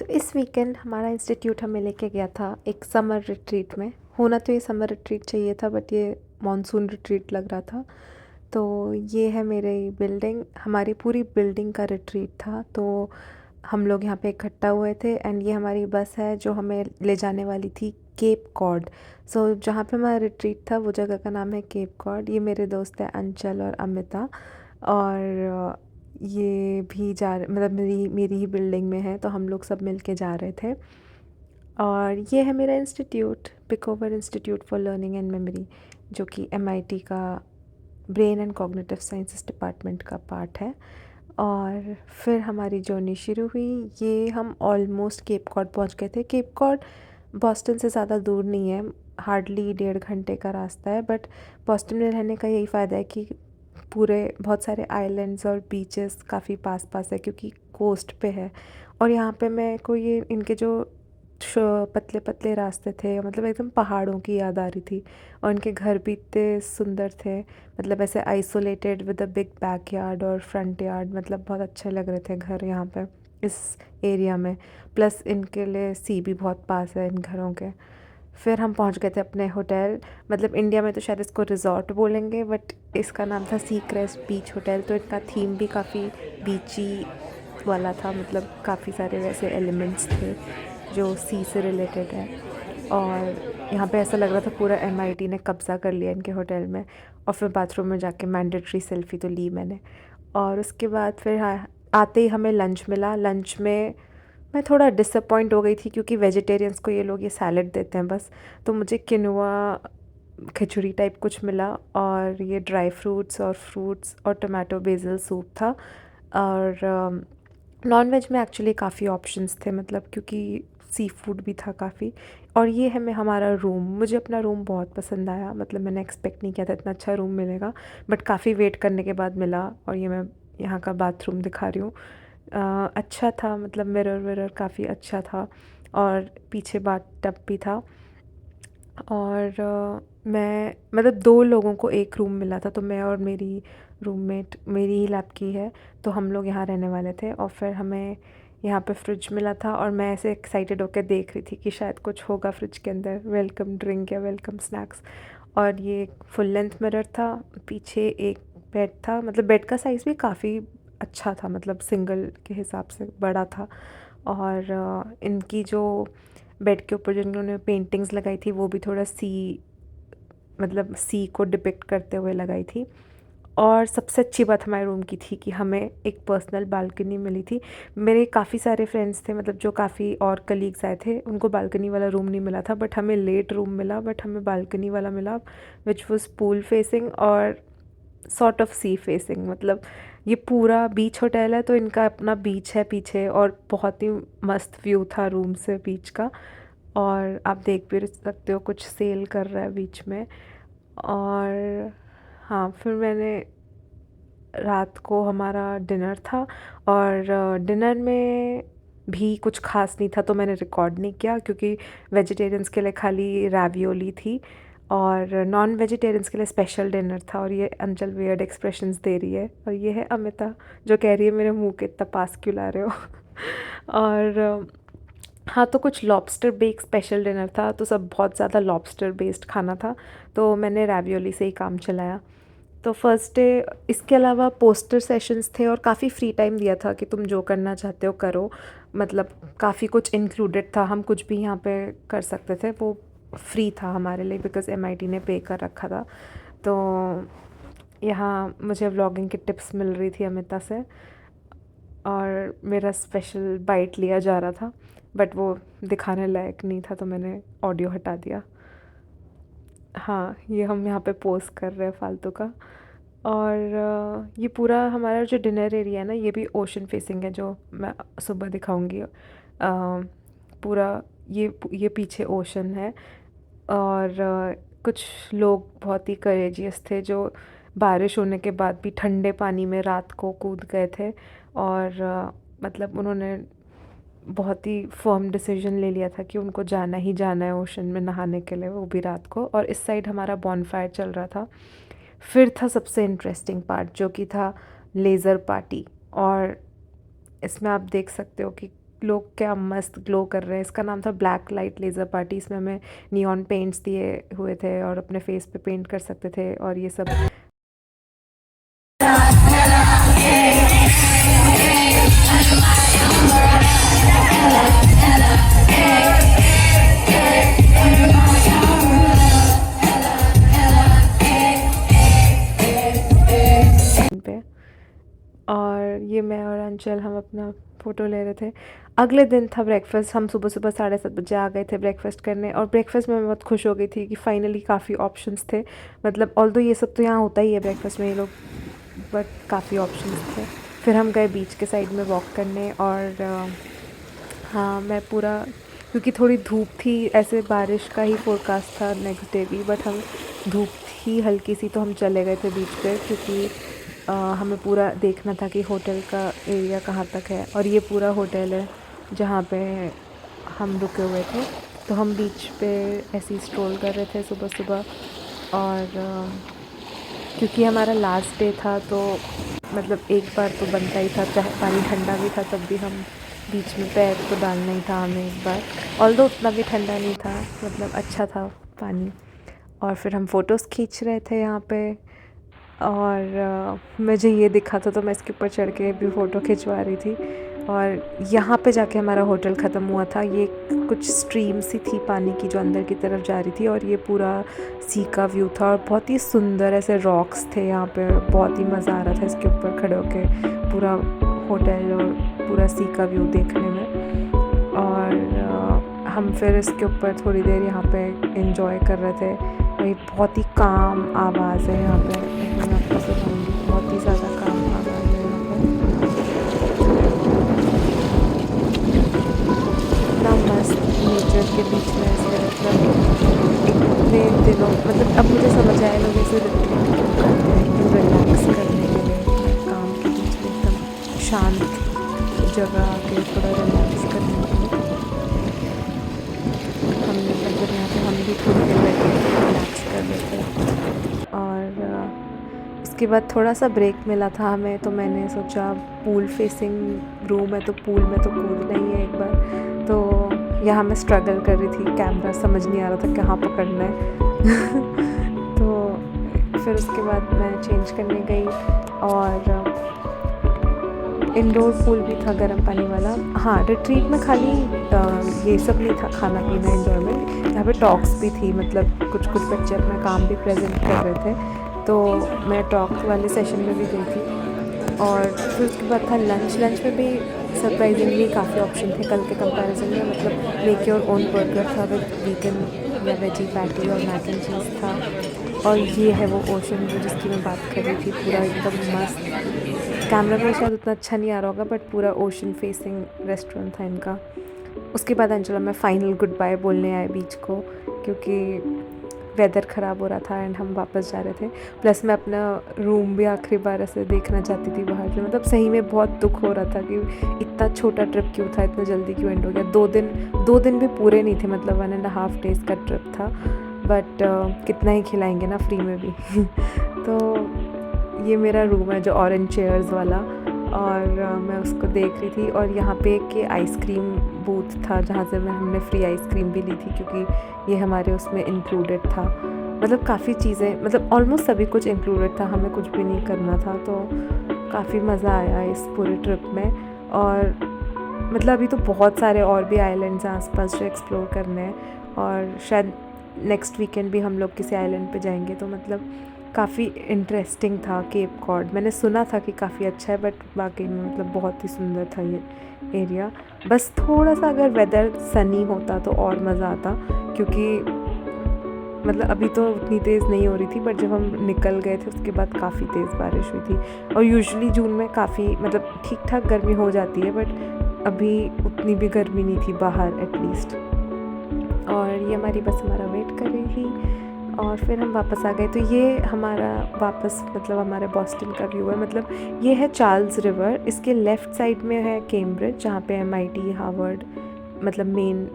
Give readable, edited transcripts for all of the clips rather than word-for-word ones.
इस वीकेंड हमारा इंस्टीट्यूट हमें लेके गया था एक समर रिट्रीट में। होना तो ये समर रिट्रीट चाहिए था बट ये मॉनसून रिट्रीट लग रहा था। तो ये है मेरी बिल्डिंग, हमारी पूरी बिल्डिंग का रिट्रीट था। तो हम लोग यहाँ पे इकट्ठा हुए थे एंड ये हमारी बस है जो हमें ले जाने वाली थी केप कॉड। सो जहाँ पे हमारा रिट्रीट था वो जगह का नाम है केप कॉड। ये मेरे दोस्त हैं अंचल और अमिता, और ये भी मतलब मेरी मेरी ही बिल्डिंग में है, तो हम लोग सब मिल के जा रहे थे। और ये है मेरा institute, Picower institute for learning and memory, जो कि MIT का brain and cognitive sciences department का पार्ट है। और फिर हमारी जर्नी शुरू हुई। ये हम ऑलमोस्ट केप कॉड पहुंच गए थे। केप कॉड बॉस्टन से ज़्यादा दूर नहीं है, हार्डली 1.5 घंटे का रास्ता है। बट बॉस्टन में रहने का यही फ़ायदा है कि पूरे बहुत सारे आइलैंड्स और बीचेस काफ़ी पास पास है क्योंकि कोस्ट पे है। और यहाँ पे मैं को ये इनके जो पतले पतले रास्ते थे, मतलब एकदम पहाड़ों की याद आ रही थी। और इनके घर भी इतने सुंदर थे, मतलब ऐसे isolated with a big back yard और फ्रंट यार्ड। मतलब बहुत अच्छे लग रहे थे घर यहाँ पे इस एरिया में। प्लस इनके लिए सी भी बहुत पास है इन घरों के। फिर हम पहुंच गए थे अपने होटल। मतलब इंडिया में तो शायद इसको रिजॉर्ट बोलेंगे बट इसका नाम था सी क्रेस्ट बीच होटल। तो इनका थीम भी काफ़ी बीची वाला था, मतलब काफ़ी सारे वैसे एलिमेंट्स थे जो सी से रिलेटेड है। और यहाँ पे ऐसा लग रहा था पूरा MIT ने कब्ज़ा कर लिया इनके होटल में। और फिर बाथरूम में जाके मैंडेटरी सेल्फ़ी तो ली मैंने। और उसके बाद फिर आते ही हमें लंच मिला। लंच में मैं थोड़ा डिसअपॉइंट हो गई थी क्योंकि वेजिटेरियंस को ये लोग ये सैलड देते हैं बस। तो मुझे किनुआ खिचड़ी टाइप कुछ मिला, और ये ड्राई फ्रूट्स और टमाटो बेसिल सूप था। और नॉन वेज में एक्चुअली काफ़ी ऑप्शंस थे, मतलब क्योंकि सी फूड भी था काफ़ी। और ये है मैं हमारा रूम। मुझे अपना रूम बहुत पसंद आया, मतलब मैंने एक्सपेक्ट नहीं किया था इतना अच्छा रूम मिलेगा, बट काफ़ी वेट करने के बाद मिला। और ये मैं यहाँ का बाथरूम दिखा रही हूँ। अच्छा था, मतलब मिरर विरर काफ़ी अच्छा था। और पीछे बाथ टब भी था। और मैं मतलब 2 लोगों को एक रूम मिला था, तो मैं और मेरी रूममेट मेरी ही लैब की है, तो हम लोग यहाँ रहने वाले थे। और फिर हमें यहाँ पे फ्रिज मिला था और मैं ऐसे एक्साइटेड होकर देख रही थी कि शायद कुछ होगा फ्रिज के अंदर, वेलकम ड्रिंक या वेलकम स्नैक्स। और ये एक फुल लेंथ मिरर था, पीछे एक बेड था। मतलब बेड का साइज़ भी काफ़ी अच्छा था, मतलब सिंगल के हिसाब से बड़ा था। और इनकी जो बेड के ऊपर जो इन्होंने पेंटिंग्स लगाई थी वो भी थोड़ा मतलब सी को डिपिक्ट करते हुए लगाई थी। और सबसे अच्छी बात हमारे रूम की थी कि हमें एक पर्सनल बालकनी मिली थी। मेरे काफ़ी सारे फ्रेंड्स थे, मतलब जो काफ़ी और कलीग्स आए थे, उनको बालकनी वाला रूम नहीं मिला था, बट हमें लेट रूम मिला, बट हमें बालकनी वाला मिला, विच वॉज पूल फेसिंग और सॉर्ट ऑफ सी फेसिंग। मतलब ये पूरा बीच होटल है, तो इनका अपना बीच है पीछे, और बहुत ही मस्त व्यू था रूम से बीच का। और आप देख भी सकते हो कुछ सेल कर रहा है बीच में। और हाँ, फिर मैंने रात को हमारा डिनर था, और डिनर में भी कुछ खास नहीं था, तो मैंने रिकॉर्ड नहीं किया क्योंकि वेजिटेरियंस के लिए खाली रावियोली थी और नॉन वेजिटेरियंस के लिए स्पेशल डिनर था। और ये अंचल वियर्ड एक्सप्रेशंस दे रही है, और ये है अमिता जो कह रही है मेरे मुंह के इतना पास क्यों ला रहे हो। और हाँ, तो कुछ लॉबस्टर बेक स्पेशल डिनर था, तो सब बहुत ज़्यादा लॉबस्टर बेस्ड खाना था, तो मैंने रावियोली से ही काम चलाया। तो फर्स्ट डे इसके अलावा पोस्टर सेशंस थे और काफ़ी फ्री टाइम दिया था कि तुम जो करना चाहते हो करो। मतलब काफ़ी कुछ इंक्लूडेड था, हम कुछ भी यहाँ पे कर सकते थे, वो फ्री था हमारे लिए बिकॉज़ MIT ने पे कर रखा था। तो यहाँ मुझे व्लॉगिंग की टिप्स मिल रही थी अमिता से, और मेरा स्पेशल बाइट लिया जा रहा था, बट वो दिखाने लायक नहीं था, तो मैंने ऑडियो हटा दिया। हाँ, ये हम यहाँ पे पोस्ट कर रहे हैं फालतू का। और ये पूरा हमारा जो डिनर एरिया है ना, ये भी ओशन फेसिंग है, जो मैं सुबह दिखाऊंगी। पूरा ये पीछे ओशन है। और कुछ लोग बहुत ही करेजियस थे जो बारिश होने के बाद भी ठंडे पानी में रात को कूद गए थे। और मतलब उन्होंने बहुत ही फर्म डिसीजन ले लिया था कि उनको जाना ही जाना है ओशन में नहाने के लिए, वो भी रात को। और इस साइड हमारा बॉनफायर चल रहा था। फिर था सबसे इंटरेस्टिंग पार्ट जो कि था लेज़र पार्टी। और इसमें आप देख सकते हो कि लोग क्या मस्त ग्लो कर रहे हैं। इसका नाम था ब्लैक लाइट लेज़र पार्टी। इसमें हमें नियॉन पेंट्स दिए हुए थे और अपने फेस पे पेंट कर सकते थे और ये सब। पे और ये मैं और अंचल हम अपना फ़ोटो ले रहे थे। अगले दिन था ब्रेकफ़ास्ट। हम सुबह सुबह 7:30 बजे आ गए थे ब्रेकफ़ास्ट करने और ब्रेकफ़ास्ट में मैं बहुत खुश हो गई थी कि फ़ाइनली काफ़ी ऑप्शंस थे। मतलब ऑल्दो ये सब तो यहाँ होता ही है ब्रेकफ़ास्ट में ये लोग, बट काफ़ी ऑप्शंस थे। फिर हम गए बीच के साइड में वॉक करने और हाँ मैं पूरा, क्योंकि थोड़ी धूप थी, ऐसे बारिश का ही फोरकास्ट था नेक्स्ट डे भी, बट हम धूप थी हल्की सी तो हम चले गए थे बीच पे क्योंकि हमें पूरा देखना था कि होटल का एरिया कहाँ तक है। और ये पूरा होटल है जहाँ पे हम रुके हुए थे। तो हम बीच पे ऐसे ही स्ट्रोल कर रहे थे सुबह सुबह और क्योंकि हमारा लास्ट डे था तो मतलब एक बार तो बनता ही था, चाहे पानी ठंडा भी था तब भी हम बीच में पैर तो डालना ही था हमें एक बार। ऑल्दो उतना भी ठंडा नहीं था, मतलब अच्छा था पानी। और फिर हम फ़ोटोज़ खींच रहे थे यहाँ पे और मुझे ये दिखा था तो मैं इसके ऊपर चढ़ के भी फ़ोटो खिंचवा रही थी। और यहाँ पे जाके हमारा होटल ख़त्म हुआ था। ये कुछ स्ट्रीम सी थी पानी की जो अंदर की तरफ जा रही थी और ये पूरा सी का व्यू था और बहुत ही सुंदर ऐसे रॉक्स थे यहाँ पे। बहुत ही मज़ा आ रहा था इसके ऊपर खड़े होके पूरा होटल और पूरा सी का व्यू देखने में। और हम फिर इसके ऊपर थोड़ी देर यहाँ पे एंजॉय कर रहे थे। वही बहुत ही काम आवाज़ है यहाँ पे, मैं आपको सुनाऊँगी, बहुत ही ज़्यादा काम आवाज़ है यहाँ पे। इतना मस्त नेचर के बीच में ऐसे, मतलब इतने दिनों, मतलब अब मुझे समझ आया लोग ऐसे रिट्रीट क्यों करते हैं, एकदम रिलैक्स करने के लिए अपने काम के बीच में एकदम शांत जगह आके थोड़ा रिलैक्स करने के लिए। हमने मतलब यहाँ पे हम भी थोड़ी देर बैठे रिलैक्स कर रहे थे और उसके बाद थोड़ा सा ब्रेक मिला था हमें तो मैंने सोचा पूल फेसिंग रूम है तो पूल में तो कूदना ही है एक बार। तो यहाँ मैं स्ट्रगल कर रही थी, कैमरा समझ नहीं आ रहा था कहाँ पकड़ना है तो फिर उसके बाद मैं चेंज करने गई और इंडोर पूल भी था गर्म पानी वाला। हाँ, रिट्रीट में खाली ये सब नहीं था, खाना पीना एंजॉयमेंट, यहाँ पे टॉक्स भी थी, मतलब कुछ कुछ बच्चे अपना काम भी प्रेजेंट कर रहे थे तो मैं टॉक वाले सेशन में भी गई थी। और फिर उसके बाद था लंच। लंच में भी सरप्राइजिंगली काफ़ी ऑप्शन थे कल के कंपैरिजन में, मतलब मेक योर ओन बर्गर था विद वीगन या वेजी पैटी और मैक एंड चीज़ था। और ये है वो ओशन व्यू जिसकी मैं बात कर रही थी, पूरा एकदम मस्त। कैमरा में शायद उतना अच्छा नहीं आ रहा होगा बट पूरा ओशन फेसिंग रेस्टोरेंट था इनका। उसके बाद अंचला मैं फ़ाइनल गुड बाय बोलने आए बीच को क्योंकि वेदर ख़राब हो रहा था एंड हम वापस जा रहे थे। प्लस मैं अपना रूम भी आखिरी बार ऐसे देखना चाहती थी बाहर से, मतलब सही में बहुत दुख हो रहा था कि इतना छोटा ट्रिप क्यों था, इतना जल्दी क्यों एंड हो गया। 2 दिन भी पूरे नहीं थे, मतलब 1.5 डेज़ का ट्रिप था बट कितना ही खिलाएंगे ना फ्री में भी तो ये मेरा रूम है जो ऑरेंज चेयर्स वाला और मैं उसको देख रही थी। और यहाँ पे एक आइसक्रीम बूथ था जहाँ से हमने फ्री आइसक्रीम भी ली थी क्योंकि ये हमारे उसमें इंक्लूडेड था। मतलब काफ़ी चीज़ें, मतलब ऑलमोस्ट सभी कुछ इंक्लूडेड था, हमें कुछ भी नहीं करना था तो काफ़ी मज़ा आया इस पूरे ट्रिप में। और मतलब अभी तो बहुत सारे और भी आइलैंड्स हैं आसपास जो एक्सप्लोर करने हैं और शायद नेक्स्ट वीकेंड भी हम लोग किसी आइलैंड पे जाएंगे तो मतलब काफ़ी इंटरेस्टिंग था। केप कॉड मैंने सुना था कि काफ़ी अच्छा है बट वाकई में मतलब बहुत ही सुंदर था ये एरिया। बस थोड़ा सा अगर वेदर सनी होता तो और मज़ा आता क्योंकि मतलब अभी तो उतनी तेज़ नहीं हो रही थी बट जब हम निकल गए थे उसके बाद काफ़ी तेज़ बारिश हुई थी। और यूजुअली जून में काफ़ी मतलब ठीक ठाक गर्मी हो जाती है बट अभी उतनी भी गर्मी नहीं थी बाहर एटलीस्ट। और ये हमारी बस हमारा वेट कर रही थी और फिर हम वापस आ गए। तो ये हमारा वापस मतलब हमारे बॉस्टन का व्यू है। मतलब ये है चार्ल्स रिवर, इसके लेफ़्ट साइड में है कैम्ब्रिज जहाँ पे MIT हार्वर्ड मतलब मेन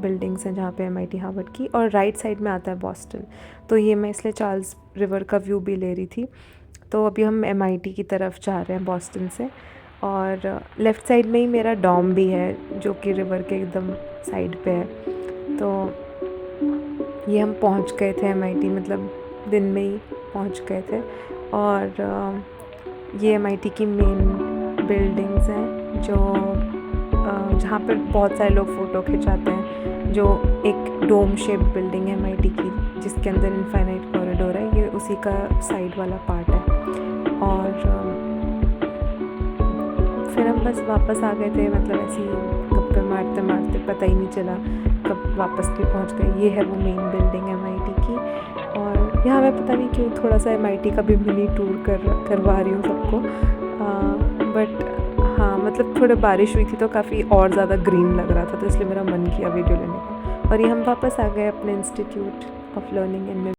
बिल्डिंग्स हैं जहाँ पे MIT हार्वर्ड की, और राइट साइड में आता है बॉस्टन। तो ये मैं इसलिए चार्ल्स रिवर का व्यू भी ले रही थी। तो अभी हम MIT की तरफ जा रहे हैं बॉस्टन से और लेफ़्ट साइड में ही मेरा डॉम भी है जो कि रिवर के एकदम साइड पे है। तो ये हम पहुंच गए थे MIT, मतलब दिन में ही पहुंच गए थे। और ये MIT की मेन बिल्डिंग्स हैं जो जहाँ पर बहुत सारे लोग फ़ोटो खिंचाते हैं। जो एक डोम शेप बिल्डिंग है MIT की जिसके अंदर इनफाइनाइट कॉरिडोर है, ये उसी का साइड वाला पार्ट है। और फिर हम बस वापस आ गए थे, मतलब ऐसे ही गप्पे मारते मारते पता ही नहीं चला कब वापस भी पहुंच गए। ये है वो मेन बिल्डिंग MIT की। और यहाँ मैं पता नहीं क्यों थोड़ा सा MIT का भी मिनी टूर करवा रही हूँ सबको। बट हाँ, मतलब थोड़ा बारिश हुई थी तो काफ़ी और ज़्यादा ग्रीन लग रहा था, तो इसलिए मेरा मन किया वीडियो लेने का। और ये हम वापस आ गए अपने इंस्टीट्यूट ऑफ लर्निंग एंड